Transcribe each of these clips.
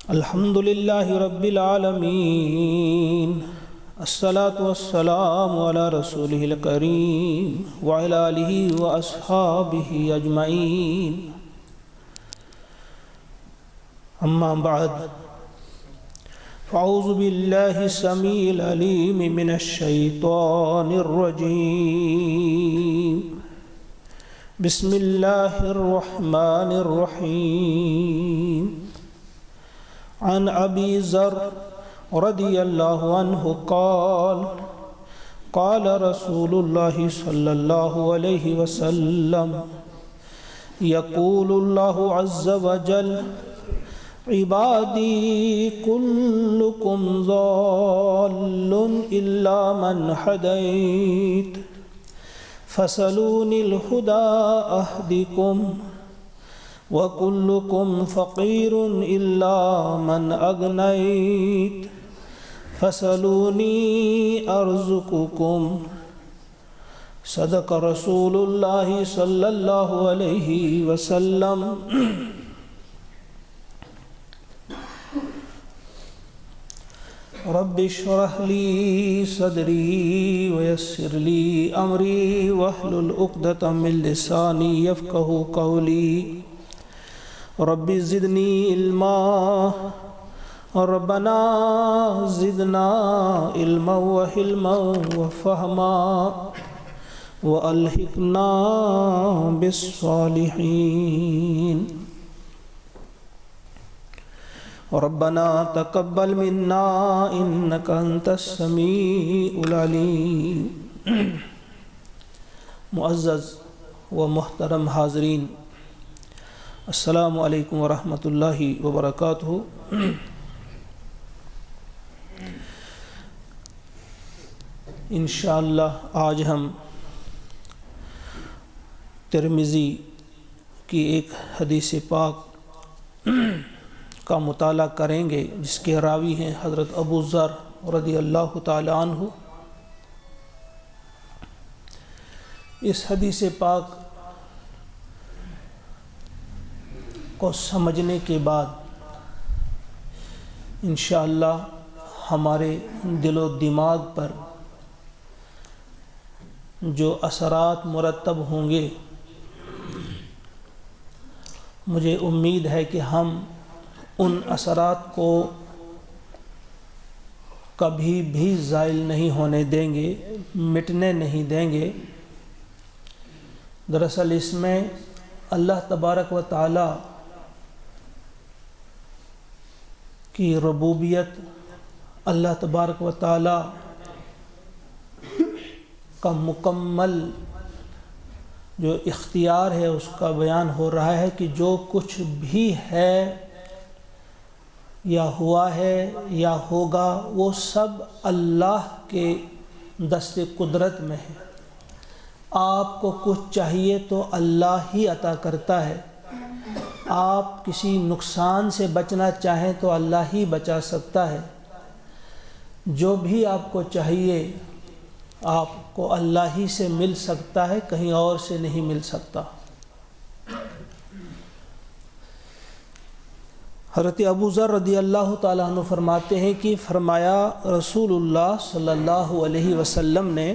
الحمد للہ رب العالمین، الصلاة والسلام علی رسولہ الکریم وعلی آلہ واصحابہ اجمعین، اما بعد فاعوذ باللہ السمیع العلیم من الشیطان الرجیم، بسم اللہ الرحمن الرحیم۔ عن ابی ذر رضی اللہ عنہ قال قال رسول اللہ صلی اللہ علیہ وسلم یقول اللہ عز وجل عبادی کلکم ضال الا من ہدیت فسلونی الہدی اہدکم وَكُلُّكُمْ فَقِيرٌ إِلَّا مَنْ أَغْنَيْتُ فَسَلُونِي أَرْزُقُكُمْ۔ صدق رسول اللہ صلی اللہ علیہ وسلم۔ رب اشرح لی صدری ویسر لی امری واحلل عقدۃ من لسانی یفقہوا قولی۔ رب زدنی علما ربنا زدنا علما وحلما وفہما والحقنا بالصالحین۔ ربنا تقبل منا انک انت السمیع العلیم۔ معزز و محترم حاضرین، السلام علیکم ورحمۃ اللہ وبرکاتہ۔ انشاءاللہ آج ہم ترمذی کی ایک حدیث پاک کا مطالعہ کریں گے، جس کے راوی ہیں حضرت ابو ذر رضی اللہ تعالی عنہ۔ اس حدیث پاک کو سمجھنے کے بعد انشاءاللہ ہمارے دل و دماغ پر جو اثرات مرتب ہوں گے، مجھے امید ہے کہ ہم ان اثرات کو کبھی بھی زائل نہیں ہونے دیں گے، مٹنے نہیں دیں گے۔ دراصل اس میں اللہ تبارک و تعالی کی ربوبیت، اللہ تبارک و تعالی کا مکمل جو اختیار ہے اس کا بیان ہو رہا ہے کہ جو کچھ بھی ہے یا ہوا ہے یا ہوگا، وہ سب اللہ کے دست قدرت میں ہے۔ آپ کو کچھ چاہیے تو اللہ ہی عطا کرتا ہے، آپ کسی نقصان سے بچنا چاہیں تو اللہ ہی بچا سکتا ہے۔ جو بھی آپ کو چاہیے آپ کو اللہ ہی سے مل سکتا ہے، کہیں اور سے نہیں مل سکتا۔ حضرت ابو ذر رضی اللہ تعالیٰ عنہ فرماتے ہیں کہ فرمایا رسول اللہ صلی اللہ علیہ وسلم نے،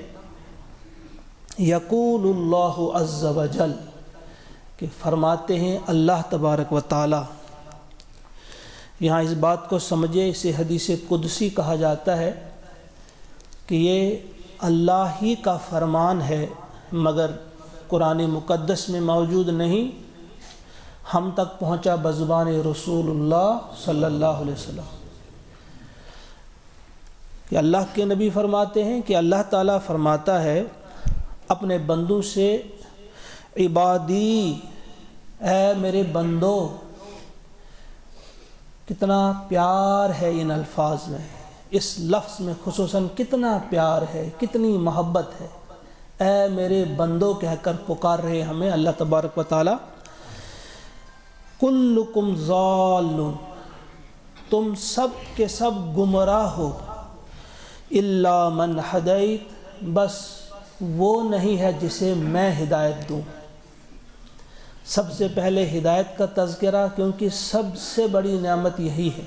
یقول اللہ عز وجل، کہ فرماتے ہیں اللہ تبارک و تعالی۔ یہاں اس بات کو سمجھے، اسے حدیث قدسی کہا جاتا ہے کہ یہ اللہ ہی کا فرمان ہے، مگر قرآن مقدس میں موجود نہیں، ہم تک پہنچا بزبان رسول اللہ صلی اللہ علیہ وسلم کہ اللہ کے نبی فرماتے ہیں کہ اللہ تعالیٰ فرماتا ہے اپنے بندوں سے، عبادی، اے میرے بندو۔ کتنا پیار ہے ان الفاظ میں، اس لفظ میں خصوصاً کتنا پیار ہے، کتنی محبت ہے۔ اے میرے بندو کہہ کر پکار رہے ہمیں اللہ تبارک و تعالی۔ کلکم ضال، تم سب کے سب گمراہ ہو، الا من ہدیت، بس وہ نہیں ہے جسے میں ہدایت دوں۔ سب سے پہلے ہدایت کا تذکرہ، کیونکہ سب سے بڑی نعمت یہی ہے۔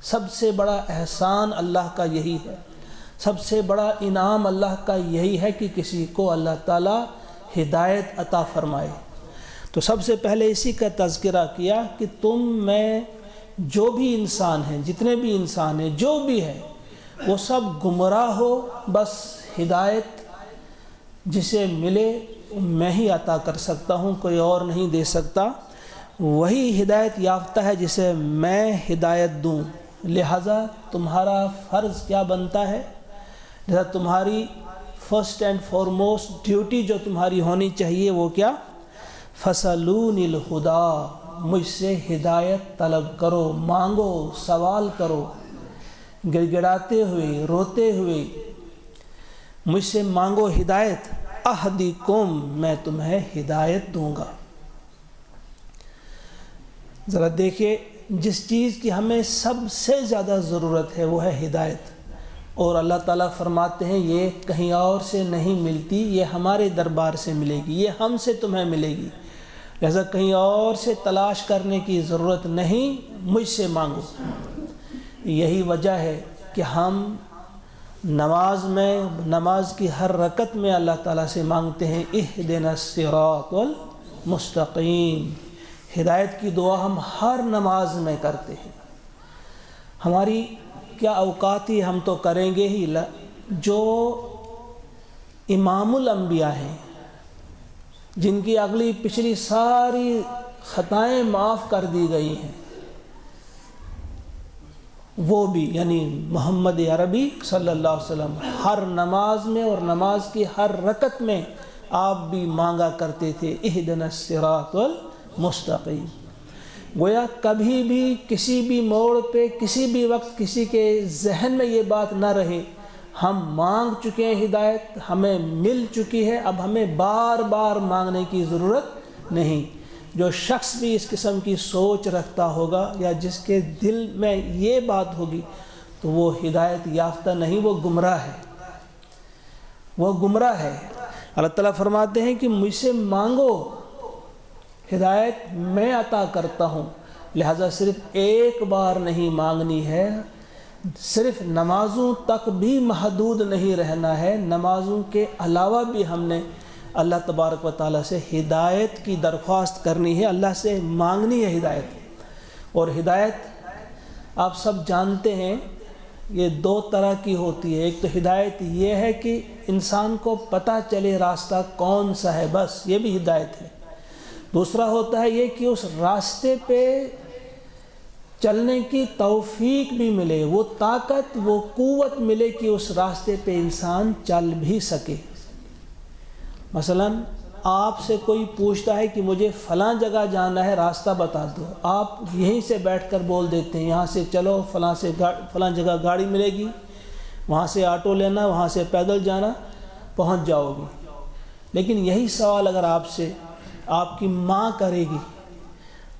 سب سے بڑا احسان اللہ کا یہی ہے، سب سے بڑا انعام اللہ کا یہی ہے کہ کسی کو اللہ تعالیٰ ہدایت عطا فرمائے۔ تو سب سے پہلے اسی کا تذکرہ کیا کہ تم میں جو بھی انسان ہیں، جتنے بھی انسان ہیں، جو بھی ہے وہ سب گمراہ ہو، بس ہدایت جسے ملے میں ہی عطا کر سکتا ہوں، کوئی اور نہیں دے سکتا۔ وہی ہدایت یافتہ ہے جسے میں ہدایت دوں، لہذا تمہارا فرض کیا بنتا ہے، لہذا تمہاری فرسٹ اینڈ فارموسٹ ڈیوٹی جو تمہاری ہونی چاہیے وہ کیا، فَسَلُونِ الْهُدَىٰ، مجھ سے ہدایت طلب کرو، مانگو، سوال کرو، گڑ گڑاتے ہوئے، روتے ہوئے مجھ سے مانگو ہدایت، اہدکم، میں تمہیں ہدایت دوں گا۔ ذرا دیکھیں، جس چیز کی ہمیں سب سے زیادہ ضرورت ہے وہ ہے ہدایت، اور اللہ تعالیٰ فرماتے ہیں یہ کہیں اور سے نہیں ملتی، یہ ہمارے دربار سے ملے گی، یہ ہم سے تمہیں ملے گی، لہذا کہیں اور سے تلاش کرنے کی ضرورت نہیں، مجھ سے مانگو۔ یہی وجہ ہے کہ ہم نماز میں، نماز کی ہر رکعت میں اللہ تعالیٰ سے مانگتے ہیں اہدنا الصراط المستقیم، ہدایت کی دعا ہم ہر نماز میں کرتے ہیں۔ ہماری کیا اوقات ہی ہم تو کریں گے ہی، جو امام الانبیاء ہیں، جن کی اگلی پچھلی ساری خطائیں معاف کر دی گئی ہیں، وہ بھی یعنی محمد عربی صلی اللہ علیہ وسلم ہر نماز میں اور نماز کی ہر رکعت میں آپ بھی مانگا کرتے تھے اہدنا الصراط المستقیم۔ گویا کبھی بھی کسی بھی موڑ پہ کسی بھی وقت کسی کے ذہن میں یہ بات نہ رہے ہم مانگ چکے ہیں ہدایت، ہمیں مل چکی ہے، اب ہمیں بار بار مانگنے کی ضرورت نہیں۔ جو شخص بھی اس قسم کی سوچ رکھتا ہوگا یا جس کے دل میں یہ بات ہوگی تو وہ ہدایت یافتہ نہیں، وہ گمراہ ہے، وہ گمراہ ہے۔ اللہ تعالیٰ فرماتے ہیں کہ مجھ سے مانگو، ہدایت میں عطا کرتا ہوں، لہذا صرف ایک بار نہیں مانگنی ہے، صرف نمازوں تک بھی محدود نہیں رہنا ہے، نمازوں کے علاوہ بھی ہم نے اللہ تبارک و تعالیٰ سے ہدایت کی درخواست کرنی ہے، اللہ سے مانگنی ہے ہدایت۔ اور ہدایت آپ سب جانتے ہیں یہ دو طرح کی ہوتی ہے، ایک تو ہدایت یہ ہے کہ انسان کو پتہ چلے راستہ کون سا ہے، بس یہ بھی ہدایت ہے۔ دوسرا ہوتا ہے یہ کہ اس راستے پہ چلنے کی توفیق بھی ملے، وہ طاقت، وہ قوت ملے کہ اس راستے پہ انسان چل بھی سکے۔ مثلا آپ سے کوئی پوچھتا ہے کہ مجھے فلاں جگہ جانا ہے، راستہ بتا دو، آپ یہیں سے بیٹھ کر بول دیتے ہیں یہاں سے چلو، فلاں جگہ گاڑی ملے گی، وہاں سے آٹو لینا، وہاں سے پیدل جانا، پہنچ جاؤ گی۔ لیکن یہی سوال اگر آپ سے آپ کی ماں کرے گی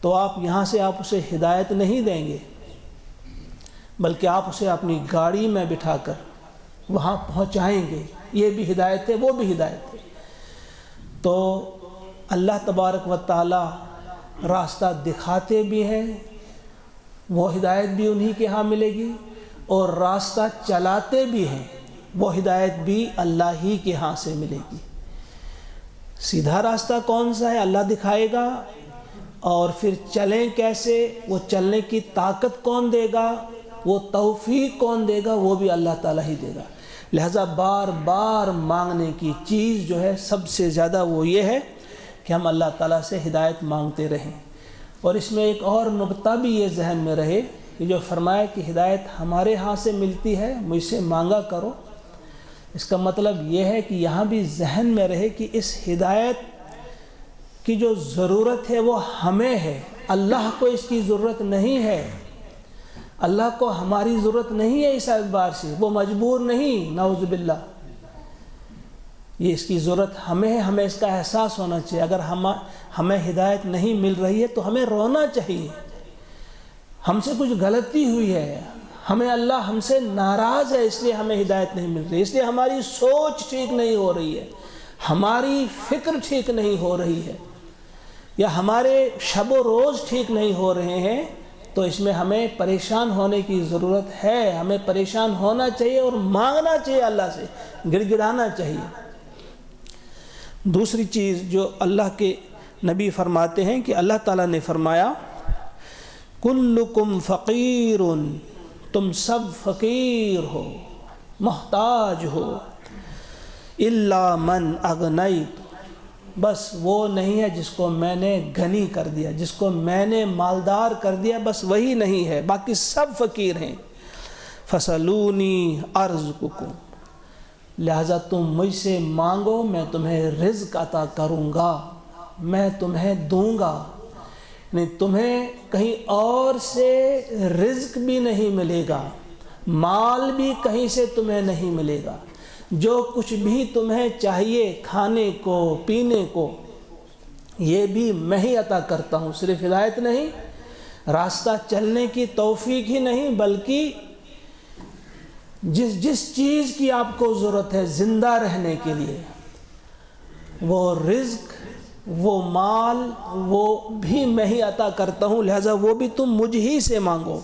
تو آپ یہاں سے آپ اسے ہدایت نہیں دیں گے، بلکہ آپ اسے اپنی گاڑی میں بٹھا کر وہاں پہنچائیں گے، یہ بھی ہدایت ہے، وہ بھی ہدایت ہے۔ تو اللہ تبارک و تعالی راستہ دکھاتے بھی ہیں، وہ ہدایت بھی انہی کے ہاں ملے گی، اور راستہ چلاتے بھی ہیں، وہ ہدایت بھی اللہ ہی کے ہاں سے ملے گی۔ سیدھا راستہ کون سا ہے اللہ دکھائے گا، اور پھر چلیں کیسے، وہ چلنے کی طاقت کون دے گا، وہ توفیق کون دے گا، وہ بھی اللہ تعالیٰ ہی دے گا۔ لہذا بار بار مانگنے کی چیز جو ہے سب سے زیادہ وہ یہ ہے کہ ہم اللہ تعالیٰ سے ہدایت مانگتے رہیں۔ اور اس میں ایک اور نقطہ بھی یہ ذہن میں رہے کہ جو فرمایا کہ ہدایت ہمارے ہاں سے ملتی ہے، مجھ سے مانگا کرو، اس کا مطلب یہ ہے کہ یہاں بھی ذہن میں رہے کہ اس ہدایت کی جو ضرورت ہے وہ ہمیں ہے، اللہ کو اس کی ضرورت نہیں ہے، اللہ کو ہماری ضرورت نہیں ہے اس اعتبار سے، وہ مجبور نہیں، نعوذ باللہ، یہ اس کی ضرورت ہمیں ہے، ہمیں اس کا احساس ہونا چاہیے۔ اگر ہمیں ہدایت نہیں مل رہی ہے تو ہمیں رونا چاہیے، ہم سے کچھ غلطی ہوئی ہے، ہمیں اللہ ہم سے ناراض ہے، اس لیے ہمیں ہدایت نہیں مل رہی، اس لیے ہماری سوچ ٹھیک نہیں ہو رہی ہے، ہماری فکر ٹھیک نہیں ہو رہی ہے، یا ہمارے شب و روز ٹھیک نہیں ہو رہے ہیں، تو اس میں ہمیں پریشان ہونے کی ضرورت ہے. ہمیں پریشان ہونا چاہیے اور مانگنا چاہیے اللہ سے، گڑ گڑانا چاہیے. دوسری چیز جو اللہ کے نبی فرماتے ہیں کہ اللہ تعالیٰ نے فرمایا کلکم فقیر، تم سب فقیر ہو، محتاج ہو، الا من اغنیت، بس وہ نہیں ہے جس کو میں نے غنی کر دیا، جس کو میں نے مالدار کر دیا، بس وہی نہیں ہے، باقی سب فقیر ہیں. فسلونی ارزقکم، لہذا تم مجھ سے مانگو، میں تمہیں رزق عطا کروں گا، میں تمہیں دوں گا. نہیں، تمہیں کہیں اور سے رزق بھی نہیں ملے گا، مال بھی کہیں سے تمہیں نہیں ملے گا. جو کچھ بھی تمہیں چاہیے کھانے کو پینے کو، یہ بھی میں ہی عطا کرتا ہوں. صرف ہدایت نہیں، راستہ چلنے کی توفیق ہی نہیں، بلکہ جس چیز کی آپ کو ضرورت ہے زندہ رہنے کے لیے، وہ رزق، وہ مال، وہ بھی میں ہی عطا کرتا ہوں. لہذا وہ بھی تم مجھ ہی سے مانگو.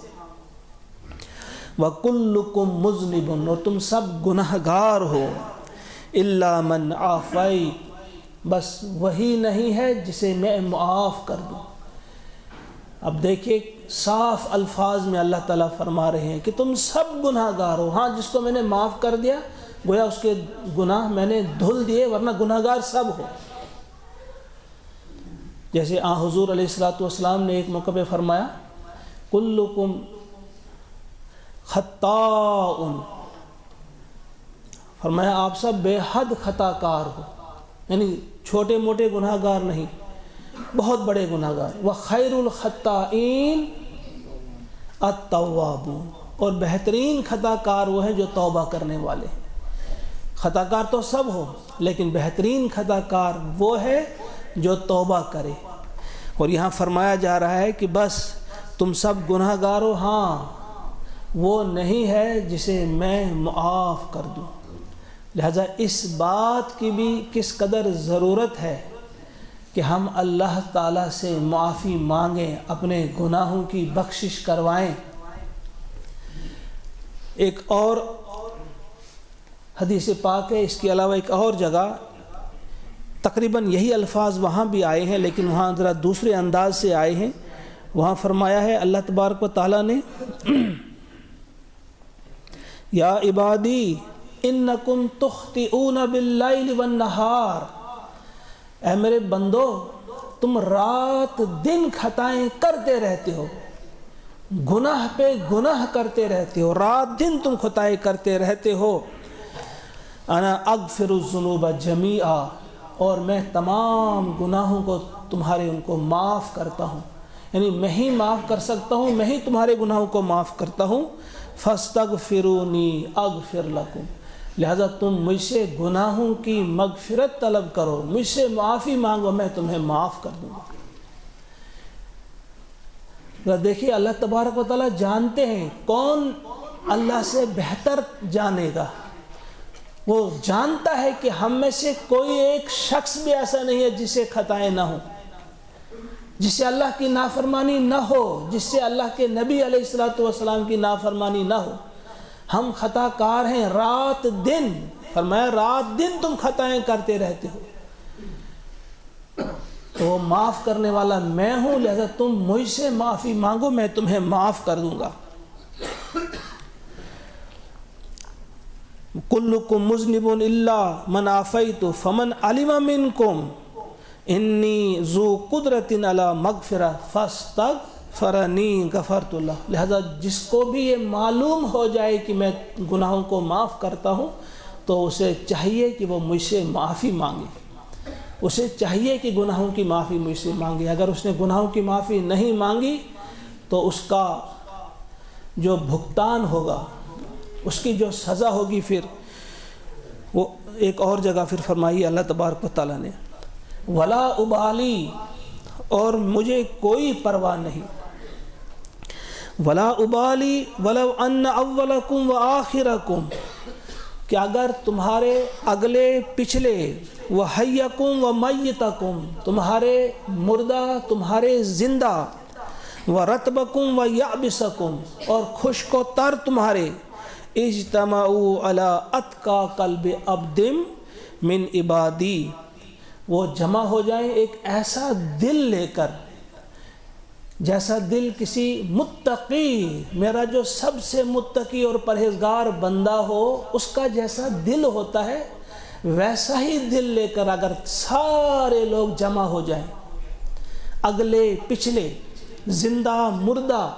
وَكُلُّكُمْ مُذْنِبٌ، اور تم سب گناہگار ہو. إِلَّا مَنْ عَافَيْتُ، بس وہی نہیں ہے جسے میں معاف کر دوں. اب دیکھیں صاف الفاظ میں اللہ تعالیٰ فرما رہے ہیں کہ تم سب گناہگار ہو. ہاں، جس کو میں نے معاف کر دیا گویا اس کے گناہ میں نے دھل دیے، ورنہ گناہگار سب ہو. جیسے حضور علیہ الصلوۃ والسلام نے ایک موقع پہ فرمایا کلکم خطاء، فرمایا آپ سب بے حد خطا کار ہو، یعنی چھوٹے موٹے گناہ گار نہیں، بہت بڑے گناہ گار. وخیر الخطائین التوابون، اور بہترین خطا کار وہ ہیں جو توبہ کرنے والے ہیں. خطا کار تو سب ہو، لیکن بہترین خطا کار وہ ہے جو توبہ کرے. اور یہاں فرمایا جا رہا ہے کہ بس تم سب گناہ گار ہو، ہاں وہ نہیں ہے جسے میں معاف کر دوں. لہذا اس بات کی بھی کس قدر ضرورت ہے کہ ہم اللہ تعالیٰ سے معافی مانگیں، اپنے گناہوں کی بخشش کروائیں. ایک اور حدیث پاک ہے، اس کے علاوہ ایک اور جگہ تقریباً یہی الفاظ وہاں بھی آئے ہیں، لیکن وہاں ذرا دوسرے انداز سے آئے ہیں. وہاں فرمایا ہے اللہ تبارک و تعالیٰ نے یا عبادی انکم تخطئون باللیل والنہار، اے میرے بندو تم رات دن خطائیں کرتے رہتے ہو، گناہ پہ گناہ کرتے رہتے ہو، رات دن تم خطائیں کرتے رہتے ہو. انا اغفر الذنوب جمیعا، اور میں تمام گناہوں کو تمہارے ان کو معاف کرتا ہوں، یعنی میں ہی معاف کر سکتا ہوں، میں ہی تمہارے گناہوں کو معاف کرتا ہوں. فاستغفرونی اغفر لکم، لہذا تم مجھ سے گناہوں کی مغفرت طلب کرو، مجھ سے معافی مانگو، میں تمہیں معاف کر دوں گا. دیکھیے اللہ تبارک و تعالیٰ جانتے ہیں، کون اللہ سے بہتر جانے گا. وہ جانتا ہے کہ ہم میں سے کوئی ایک شخص بھی ایسا نہیں ہے جس سے خطائیں نہ ہوں، جس سے اللہ کی نافرمانی نہ ہو، جس سے اللہ کے نبی علیہ الصلوۃ والسلام کی نافرمانی نہ ہو. ہم خطا کار ہیں رات دن، فرمایا رات دن تم خطائیں کرتے رہتے ہو، تو وہ معاف کرنے والا میں ہوں. لہذا تم مجھ سے معافی مانگو، میں تمہیں معاف کر دوں گا. کلکم مذنب الا من عافیت فمن علم منکم انی ذو قدرت علی مغفرہ فاستغفرنی غفرت اللہ. لہذا جس کو بھی یہ معلوم ہو جائے کہ میں گناہوں کو معاف کرتا ہوں تو اسے چاہیے کہ وہ مجھ سے معافی مانگے، اسے چاہیے کہ گناہوں کی معافی مجھ سے مانگے. اگر اس نے گناہوں کی معافی نہیں مانگی تو اس کا جو بھگتان ہوگا، اس کی جو سزا ہوگی، پھر وہ ایک اور جگہ پھر فرمائی اللہ تبارک و تعالیٰ نے ولا ابالی، اور مجھے کوئی پرواہ نہیں، ولا ابالی ولو ان اولکم وآخرکم، کہ اگر تمہارے اگلے پچھلے، وحیکم ومیتکم، تمہارے مردہ تمہارے زندہ، وَرَطْبَكُمْ وَيَعْبِسَكُمْ اور خشک و تر تمہارے اجتمعوا علی اتقى قلب عبد من عبادی وہ جمع ہو جائیں ایک ایسا دل لے کر جیسا دل کسی متقی میرا جو سب سے متقی اور پرہیزگار بندہ ہو اس کا جیسا دل ہوتا ہے ویسا ہی دل لے کر اگر سارے لوگ جمع ہو جائیں اگلے پچھلے زندہ مردہ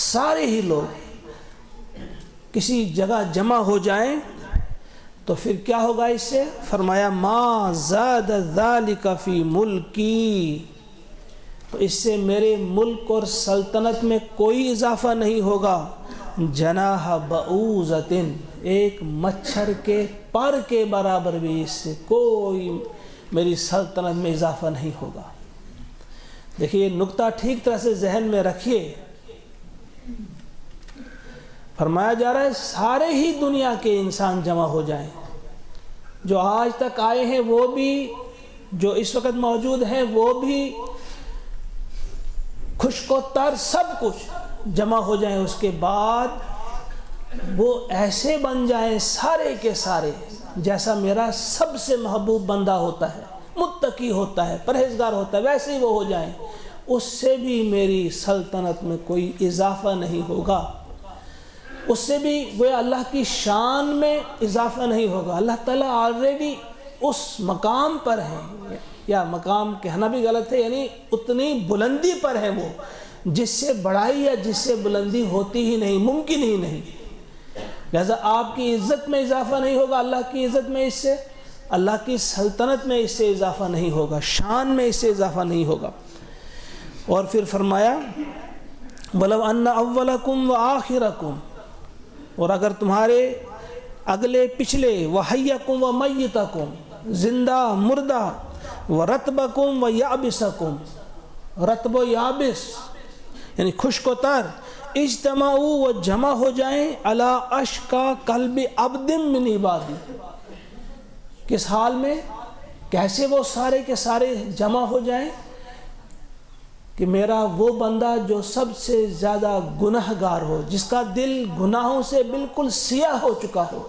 سارے ہی لوگ کسی جگہ جمع ہو جائیں تو پھر کیا ہوگا اس سے فرمایا ما زاد ذالک فی ملکی تو اس سے میرے ملک اور سلطنت میں کوئی اضافہ نہیں ہوگا جناح بعوضۃ ایک مچھر کے پر کے برابر بھی اس سے کوئی میری سلطنت میں اضافہ نہیں ہوگا۔ دیکھیے یہ نقطہ ٹھیک طرح سے ذہن میں رکھیے، فرمایا جا رہا ہے سارے ہی دنیا کے انسان جمع ہو جائیں، جو آج تک آئے ہیں وہ بھی، جو اس وقت موجود ہیں وہ بھی، خشک و تر سب کچھ جمع ہو جائیں، اس کے بعد وہ ایسے بن جائیں سارے کے سارے جیسا میرا سب سے محبوب بندہ ہوتا ہے، متقی ہوتا ہے، پرہیزگار ہوتا ہے، ویسے ہی وہ ہو جائیں، اس سے بھی میری سلطنت میں کوئی اضافہ نہیں ہوگا، اس سے بھی وہ اللہ کی شان میں اضافہ نہیں ہوگا۔ اللہ تعالیٰ آلریڈی اس مقام پر ہیں، یا مقام کہنا بھی غلط ہے، یعنی اتنی بلندی پر ہے وہ جس سے بڑائی یا جس سے بلندی ہوتی ہی نہیں، ممکن ہی نہیں، لہذا آپ کی عزت میں اضافہ نہیں ہوگا، اللہ کی عزت میں اس سے، اللہ کی سلطنت میں اس سے اضافہ نہیں ہوگا، شان میں اس سے اضافہ نہیں ہوگا۔ اور پھر فرمایا وَلَوْ أَنَّ أَوَّلَكُمْ وَآخِرَكُمْ اور اگر تمہارے اگلے پچھلے وَحَيَّكُمْ وَمَيِّتَكُمْ زندہ مردہ وَرَطْبَكُمْ وَيَعْبِسَكُمْ رطب و یابس یعنی خشک و تر اجتماعوا و جمع ہو جائیں علی اشقا قلب عبد من عبادی کس حال میں، کیسے وہ سارے کے سارے جمع ہو جائیں کہ میرا وہ بندہ جو سب سے زیادہ گناہگار ہو، جس کا دل گناہوں سے بالکل سیاہ ہو چکا ہو،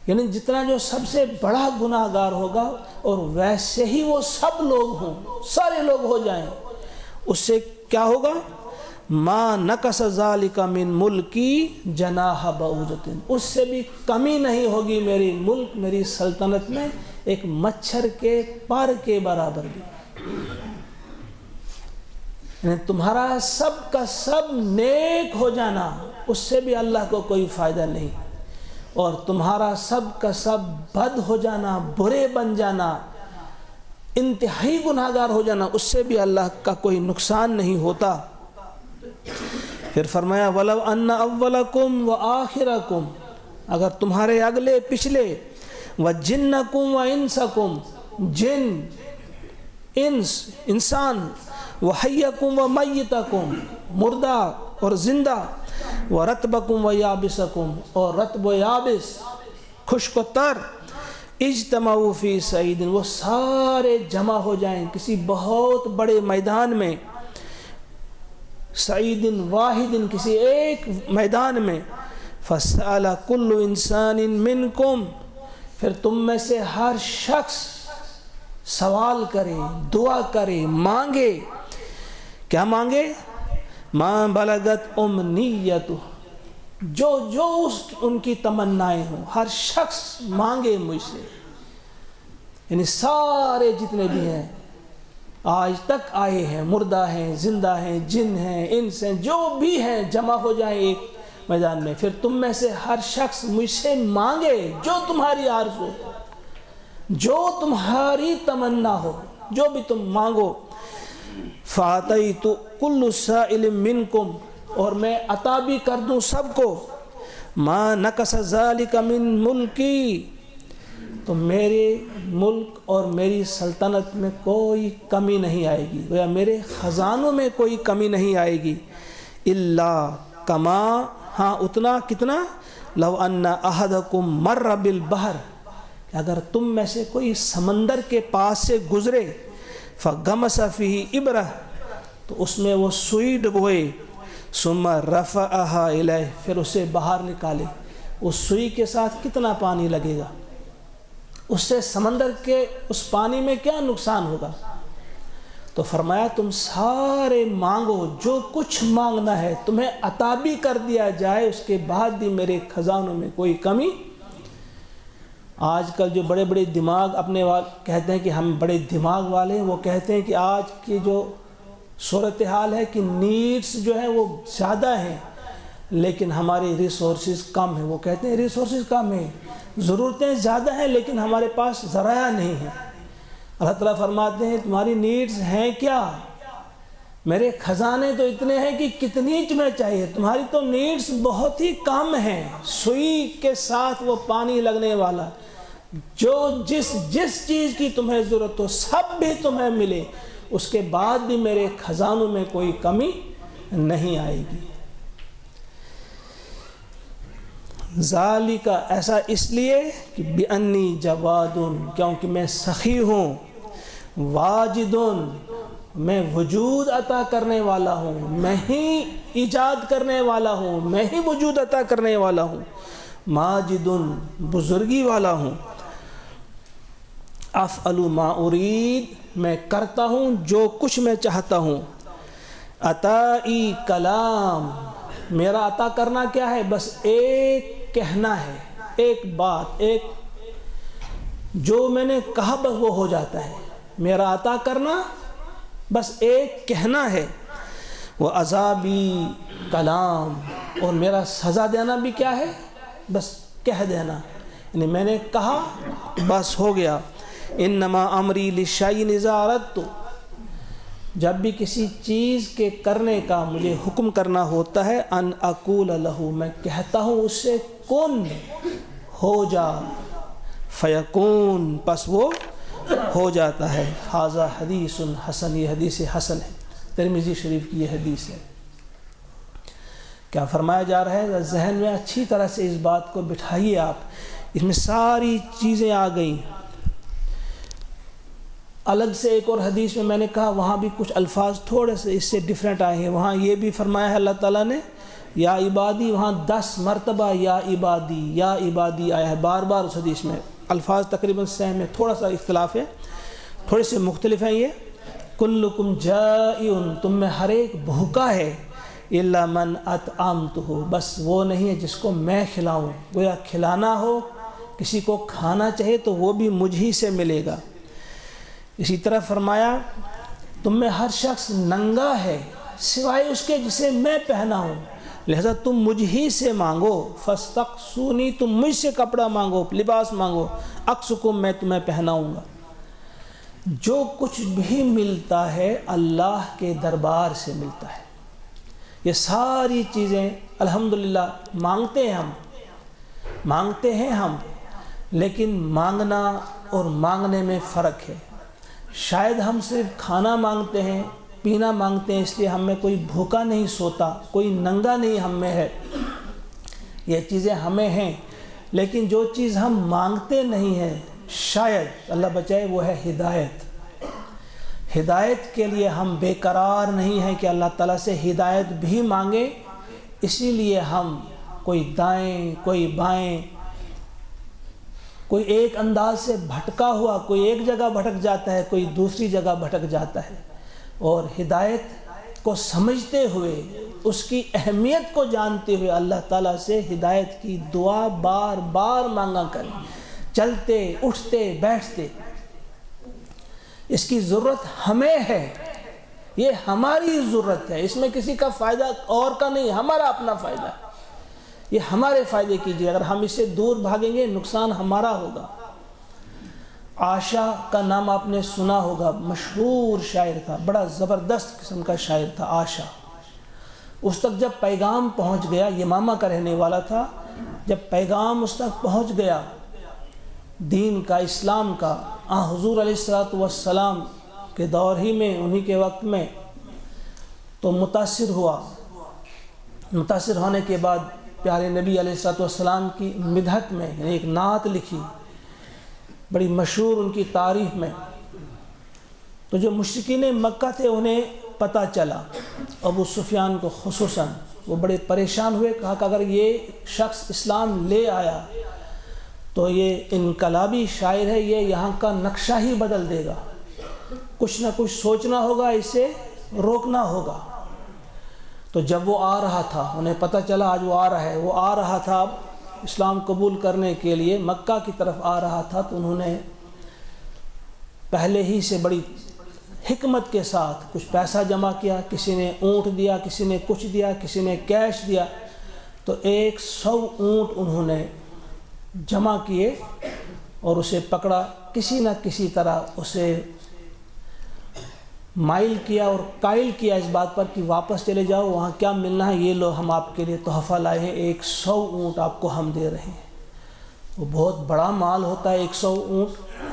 یعنی جتنا جو سب سے بڑا گناہگار ہوگا اور ویسے ہی وہ سب لوگ ہوں، سارے لوگ ہو جائیں، اس سے کیا ہوگا ما نقص ذالک من ملکی جناح بعوضۃ اس سے بھی کمی نہیں ہوگی میری ملک میری سلطنت میں ایک مچھر کے پر کے برابر بھی، یعنی تمہارا سب کا سب نیک ہو جانا اس سے بھی اللہ کو کوئی فائدہ نہیں، اور تمہارا سب کا سب بد ہو جانا، برے بن جانا، انتہائی گناہگار ہو جانا، اس سے بھی اللہ کا کوئی نقصان نہیں ہوتا۔ پھر فرمایا وَلَوْ أَنَّ أَوَّلَكُمْ وَآخِرَكُمْ اگر تمہارے اگلے پچھلے وَجِنَّكُمْ وَإِنسَكُمْ جن انس انسان وَحَيَّكُمْ وَمَيِّتَكُمْ مردہ اور زندہ وَرَطْبَكُمْ وَيَابِسَكُمْ اور رطب و یابس خشک و تر اجتماعوا فی صعید وہ سارے جمع ہو جائیں کسی بہت بڑے میدان میں، سعید واحد کسی ایک میدان میں، فَسَأَلَ كُلُّ إِنسَانٍ مِّنْكُمْ پھر تم میں سے ہر شخص سوال کرے، دعا کرے، مانگے، کیا مانگے مَا بَلَغَتْ أُمْنِيَّتُهُ جو ان کی تمنائیں ہوں، ہر شخص مانگے مجھ سے، یعنی سارے جتنے بھی ہیں آج تک آئے ہیں، مردہ ہیں، زندہ ہیں، جن ہیں، انس ہیں، جو بھی ہیں جمع ہو جائیں ایک میدان میں، پھر تم میں سے ہر شخص مجھ سے مانگے جو تمہاری آرزو ہو، جو تمہاری تمنا ہو، جو بھی تم مانگو، فَأَعْطَيْتُ كُلُّ سَائِلٍ مِّنْكُمْ اور میں عطا بھی کر دوں سب کو، مَا نَقَصَ ذَلِكَ مِن مُلْكِي تو میرے ملک اور میری سلطنت میں کوئی کمی نہیں آئے گی، یا میرے خزانوں میں کوئی کمی نہیں آئے گی، اللہ کما ہاں اتنا کتنا لو ان احدکم مر بالبحر اگر تم میں سے کوئی سمندر کے پاس سے گزرے فغمس فیہ ابرہ تو اس میں وہ سوئی ڈبوئے، ثم رفعها الیہ، پھر اسے باہر نکالے۔ اس سوئی کے ساتھ کتنا پانی لگے گا؟ اس سے سمندر کے اس پانی میں کیا نقصان ہوگا؟ تو فرمایا تم سارے مانگو، جو کچھ مانگنا ہے تمہیں عطا بھی کر دیا جائے، اس کے بعد بھی میرے خزانوں میں کوئی کمی۔ آج کل جو بڑے بڑے دماغ اپنے کہتے ہیں کہ ہم بڑے دماغ والے ہیں، وہ کہتے ہیں کہ آج کی جو صورتحال ہے کہ نیڈس جو ہیں وہ زیادہ ہیں لیکن ہماری ریسورسز کم ہیں۔ وہ کہتے ہیں ریسورسز کم ہیں، ضرورتیں زیادہ ہیں لیکن ہمارے پاس ذرائع نہیں ہیں۔ اللہ تعالیٰ فرماتے ہیں تمہاری نیڈز ہیں کیا؟ میرے خزانے تو اتنے ہیں کہ کتنی تمہیں چاہیے، تمہاری تو نیڈز بہت ہی کم ہیں۔ سوئی کے ساتھ وہ پانی لگنے والا، جو جس چیز کی تمہیں ضرورت ہو سب بھی تمہیں ملے، اس کے بعد بھی میرے خزانوں میں کوئی کمی نہیں آئے گی۔ ذالک، ایسا اس لیے کہ بِأَنِّي جَوَادٌ، کیونکہ میں سخی ہوں، واجدٌ، میں وجود عطا کرنے والا ہوں، میں ہی ایجاد کرنے والا ہوں، میں ہی وجود عطا کرنے والا ہوں، ماجدٌ، بزرگی والا ہوں، افعل ما ارید، میں کرتا ہوں جو کچھ میں چاہتا ہوں، عطائی کلام، میرا عطا کرنا کیا ہے؟ بس ایک کہنا ہے، ایک بات، ایک جو میں نے کہا بس وہ ہو جاتا ہے۔ میرا عطا کرنا بس ایک کہنا ہے، وہ عذابی کلام، اور میرا سزا دینا بھی کیا ہے؟ بس کہہ دینا، یعنی میں نے کہا بس ہو گیا۔ انما امری للشیء اذا اردت، جب بھی کسی چیز کے کرنے کا مجھے حکم کرنا ہوتا ہے، ان اقول لہ، میں کہتا ہوں اس سے کن، ہو جا، فیکون، پس وہ ہو جاتا ہے۔ ھذا حدیث حسن، یہ حدیث حسن ہے، ترمذی شریف کی یہ حدیث ہے۔ کیا فرمایا جا رہا ہے؟ ذہن میں اچھی طرح سے اس بات کو بٹھائیے آپ، اس میں ساری چیزیں آ گئیں۔ الگ سے ایک اور حدیث میں نے کہا وہاں بھی کچھ الفاظ تھوڑے سے اس سے ڈیفرنٹ آئے ہیں۔ وہاں یہ بھی فرمایا ہے اللہ تعالیٰ نے یا عبادی، وہاں 10 مرتبہ یا عبادی آیا ہے، بار بار اس حدیث میں۔ الفاظ تقریباً سیم ہے، تھوڑا سا اختلاف ہے، تھوڑے سے مختلف ہیں یہ۔ کلکم جائع، تم میں ہر ایک بھوکا ہے، الا من اطعمتہ، بس وہ نہیں ہے جس کو میں کھلاؤں۔ گویا کھلانا ہو، کسی کو کھانا چاہے تو وہ بھی مجھ ہی سے ملے گا۔ اسی طرح فرمایا تم میں ہر شخص ننگا ہے سوائے اس کے جسے میں پہنا ہوں، لہذا تم مجھ ہی سے مانگو، فاستقسونی، تم مجھ سے کپڑا مانگو، لباس مانگو، اکسکم، میں تمہیں پہناؤں گا۔ جو کچھ بھی ملتا ہے اللہ کے دربار سے ملتا ہے۔ یہ ساری چیزیں الحمدللہ مانگتے ہیں ہم، لیکن مانگنا اور مانگنے میں فرق ہے۔ شاید ہم صرف کھانا مانگتے ہیں، پینا مانگتے ہیں، اس لیے ہم میں کوئی بھوکا نہیں سوتا، کوئی ننگا نہیں ہم میں ہے، یہ چیزیں ہمیں ہیں۔ لیکن جو چیز ہم مانگتے نہیں ہیں، شاید اللہ بچائے، وہ ہے ہدایت۔ ہدایت کے لیے ہم بے قرار نہیں ہیں کہ اللہ تعالیٰ سے ہدایت بھی مانگیں، اسی لیے ہم کوئی دائیں کوئی بائیں، کوئی ایک انداز سے بھٹکا ہوا، کوئی ایک جگہ بھٹک جاتا ہے، کوئی دوسری جگہ بھٹک جاتا ہے، اور ہدایت کو سمجھتے ہوئے، اس کی اہمیت کو جانتے ہوئے اللہ تعالیٰ سے ہدایت کی دعا بار بار مانگا کریں، چلتے اٹھتے بیٹھتے۔ اس کی ضرورت ہمیں ہے، یہ ہماری ضرورت ہے، اس میں کسی کا فائدہ اور کا نہیں، ہمارا اپنا فائدہ ہے، یہ ہمارے فائدے کیجیے۔ اگر ہم اس سے دور بھاگیں گے نقصان ہمارا ہوگا۔ عاشا کا نام آپ نے سنا ہوگا، مشہور شاعر تھا، بڑا زبردست قسم کا شاعر تھا عاشا۔ اس تک جب پیغام پہنچ گیا، یمامہ کا رہنے والا تھا، جب پیغام اس تک پہنچ گیا دین کا، اسلام کا، حضور علیہ السلام کے دور ہی میں، انہی کے وقت میں، تو متاثر ہوا۔ متاثر ہونے کے بعد پیارے نبی علیہ السلام کی مدحت میں ایک نعت لکھی، بڑی مشہور ان کی تعریف میں۔ تو جو مشرکین مکہ تھے انہیں پتہ چلا، ابو سفیان کو خصوصاً، وہ بڑے پریشان ہوئے، کہا کہ اگر یہ شخص اسلام لے آیا تو یہ انقلابی شاعر ہے، یہ یہاں کا نقشہ ہی بدل دے گا، کچھ نہ کچھ سوچنا ہوگا، اسے روکنا ہوگا۔ تو جب وہ آ رہا تھا، انہیں پتہ چلا آج وہ آ رہا ہے، وہ آ رہا تھا اب اسلام قبول کرنے کے لیے مکہ کی طرف آ رہا تھا، تو انہوں نے پہلے ہی سے بڑی حکمت کے ساتھ کچھ پیسہ جمع کیا، کسی نے اونٹ دیا، کسی نے کچھ دیا، کسی نے کیش دیا، تو 100 اونٹ انہوں نے جمع کیے اور اسے پکڑا، کسی نہ کسی طرح اسے مائل کیا اور قائل کیا اس بات پر کہ واپس چلے جاؤ، وہاں کیا ملنا ہے، یہ لو ہم آپ کے لیے تحفہ لائے ہیں، 100 اونٹ آپ کو ہم دے رہے ہیں۔ وہ بہت بڑا مال ہوتا ہے 100 اونٹ،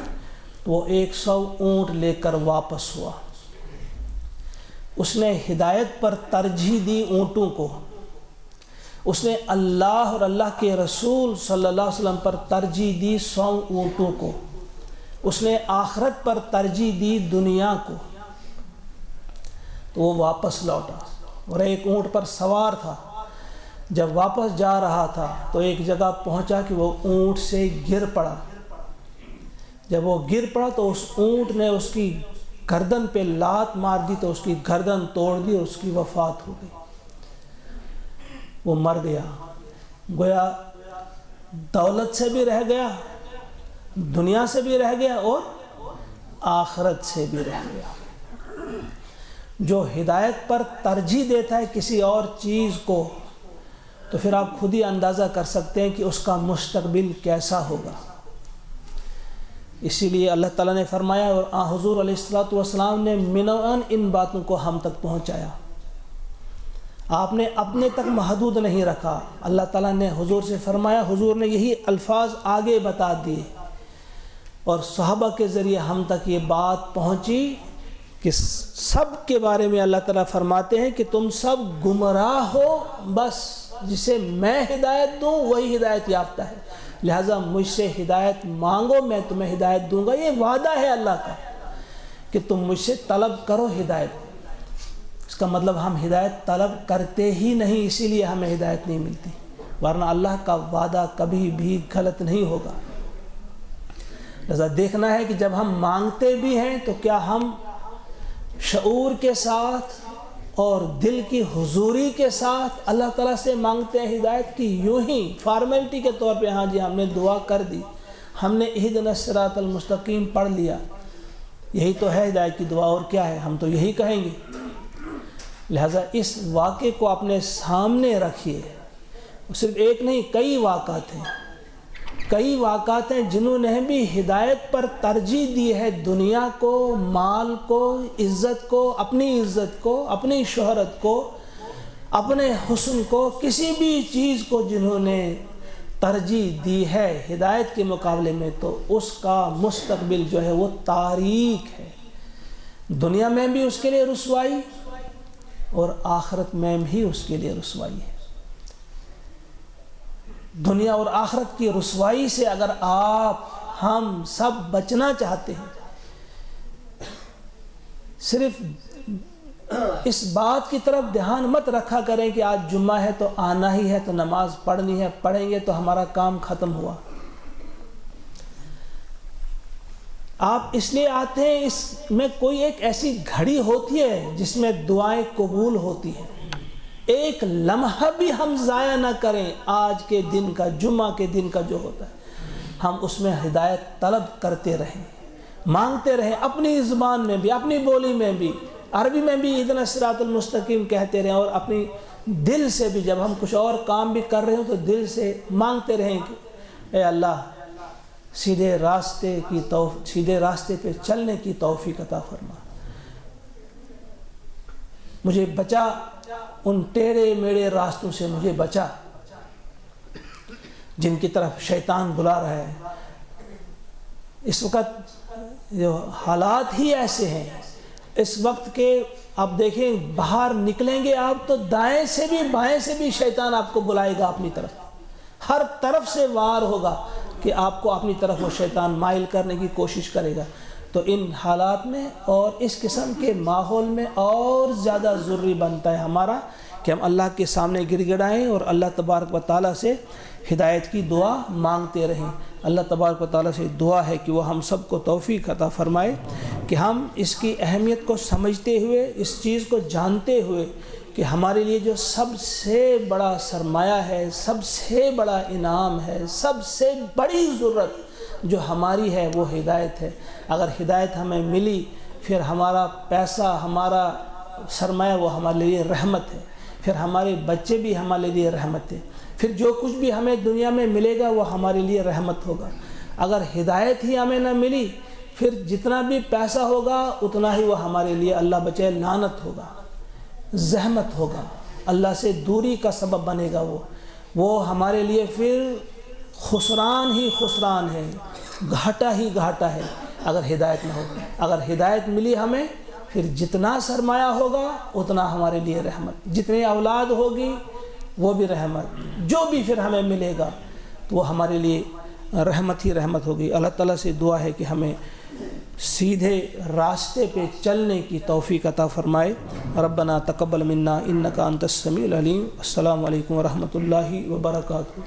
تو وہ 100 اونٹ لے کر واپس ہوا۔ اس نے ہدایت پر ترجیح دی اونٹوں کو، اس نے اللہ اور اللہ کے رسول صلی اللہ علیہ وسلم پر ترجیح دی 100 اونٹوں کو، اس نے آخرت پر ترجیح دی دنیا کو۔ تو وہ واپس لوٹا اور ایک اونٹ پر سوار تھا، جب واپس جا رہا تھا تو ایک جگہ پہنچا کہ وہ اونٹ سے گر پڑا۔ جب وہ گر پڑا تو اس اونٹ نے اس کی گردن پہ لات مار دی، تو اس کی گردن توڑ دی اور اس کی وفات ہو گئی، وہ مر گیا۔ گویا دولت سے بھی رہ گیا، دنیا سے بھی رہ گیا اور آخرت سے بھی رہ گیا۔ جو ہدایت پر ترجیح دیتا ہے کسی اور چیز کو، تو پھر آپ خود ہی اندازہ کر سکتے ہیں کہ اس کا مستقبل کیسا ہوگا۔ اسی لیے اللہ تعالیٰ نے فرمایا، اور حضور علیہ الصلوۃ والسلام نے منعن ان باتوں کو ہم تک پہنچایا، آپ نے اپنے تک محدود نہیں رکھا۔ اللہ تعالیٰ نے حضور سے فرمایا، حضور نے یہی الفاظ آگے بتا دیے، اور صحابہ کے ذریعے ہم تک یہ بات پہنچی کہ سب کے بارے میں اللہ تعالیٰ فرماتے ہیں کہ تم سب گمراہ ہو، بس جسے میں ہدایت دوں وہی ہدایت یافتہ ہے، لہٰذا مجھ سے ہدایت مانگو، میں تمہیں ہدایت دوں گا۔ یہ وعدہ ہے اللہ کا کہ تم مجھ سے طلب کرو ہدایت۔ اس کا مطلب ہم ہدایت طلب کرتے ہی نہیں، اسی لیے ہمیں ہدایت نہیں ملتی، ورنہ اللہ کا وعدہ کبھی بھی غلط نہیں ہوگا۔ لہٰذا دیکھنا ہے کہ جب ہم مانگتے بھی ہیں تو کیا ہم شعور کے ساتھ اور دل کی حضوری کے ساتھ اللہ تعالیٰ سے مانگتے ہیں ہدایت، کی یوں ہی فارمیلٹی کے طور پہ ہاں جی ہم نے دعا کر دی، ہم نے اہدنا الصراط المستقیم پڑھ لیا، یہی تو ہے ہدایت کی دعا، اور کیا ہے، ہم تو یہی کہیں گے۔ لہٰذا اس واقعے کو اپنے سامنے رکھیے، صرف ایک نہیں کئی واقعات ہیں جنہوں نے بھی ہدایت پر ترجیح دی ہے، دنیا کو، مال کو، عزت کو، اپنی عزت کو، اپنی شہرت کو، اپنے حسن کو، کسی بھی چیز کو جنہوں نے ترجیح دی ہے ہدایت کے مقابلے میں، تو اس کا مستقبل جو ہے وہ تاریک ہے، دنیا میں بھی اس کے لیے رسوائی اور آخرت میں بھی اس کے لیے رسوائی ہے۔ دنیا اور آخرت کی رسوائی سے اگر آپ ہم سب بچنا چاہتے ہیں، صرف اس بات کی طرف دھیان مت رکھا کریں کہ آج جمعہ ہے تو آنا ہی ہے، تو نماز پڑھنی ہے، پڑھیں گے تو ہمارا کام ختم ہوا۔ آپ اس لیے آتے ہیں، اس میں کوئی ایک ایسی گھڑی ہوتی ہے جس میں دعائیں قبول ہوتی ہیں، ایک لمحہ بھی ہم ضائع نہ کریں۔ آج کے دن کا، جمعہ کے دن کا جو ہوتا ہے، ہم اس میں ہدایت طلب کرتے رہیں، مانگتے رہیں، اپنی زبان میں بھی، اپنی بولی میں بھی، عربی میں بھی اہدنا الصراط المستقیم کہتے رہیں، اور اپنی دل سے بھی، جب ہم کچھ اور کام بھی کر رہے ہوں تو دل سے مانگتے رہیں کہ اے اللہ سیدھے راستے پہ چلنے کی توفیق عطا فرما، مجھے بچا، ان ٹیڑے میڑے راستوں سے مجھے بچا جن کی طرف شیطان بلا رہا ہے۔ اس وقت جو حالات ہی ایسے ہیں، اس وقت کے آپ دیکھیں، باہر نکلیں گے آپ تو دائیں سے بھی بائیں سے بھی شیطان آپ کو بلائے گا اپنی طرف، ہر طرف سے وار ہوگا کہ آپ کو اپنی طرف وہ شیطان مائل کرنے کی کوشش کرے گا۔ تو ان حالات میں اور اس قسم کے ماحول میں اور زیادہ ضروری بنتا ہے ہمارا کہ ہم اللہ کے سامنے گر گڑائیں اور اللہ تبارک و تعالیٰ سے ہدایت کی دعا مانگتے رہیں۔ اللہ تبارک و تعالیٰ سے دعا ہے کہ وہ ہم سب کو توفیق عطا فرمائے کہ ہم اس کی اہمیت کو سمجھتے ہوئے، اس چیز کو جانتے ہوئے کہ ہمارے لیے جو سب سے بڑا سرمایہ ہے، سب سے بڑا انعام ہے، سب سے بڑی ضرورت جو ہماری ہے وہ ہدایت ہے۔ اگر ہدایت ہمیں ملی، پھر ہمارا پیسہ، ہمارا سرمایہ وہ ہمارے لیے رحمت ہے، پھر ہمارے بچے بھی ہمارے لیے رحمت ہے، پھر جو کچھ بھی ہمیں دنیا میں ملے گا وہ ہمارے لیے رحمت ہوگا۔ اگر ہدایت ہی ہمیں نہ ملی، پھر جتنا بھی پیسہ ہوگا اتنا ہی وہ ہمارے لیے اللہ بچائے لعنت ہوگا، زحمت ہوگا، اللہ سے دوری کا سبب بنے گا۔ وہ ہمارے لیے پھر خسران ہی خسران ہے، گھاٹا ہی گھاٹا ہے اگر ہدایت نہ ہو۔ اگر ہدایت ملی ہمیں، پھر جتنا سرمایہ ہوگا اتنا ہمارے لیے رحمت، جتنی اولاد ہوگی وہ بھی رحمت، جو بھی پھر ہمیں ملے گا تو وہ ہمارے لیے رحمت ہی رحمت ہوگی۔ اللہ تعالیٰ سے دعا ہے کہ ہمیں سیدھے راستے پہ چلنے کی توفیق عطا فرمائے۔ ربنا تقبل منا انک انت السمیع العلیم۔ السلام علیکم ورحمۃ اللہ وبرکاتہ۔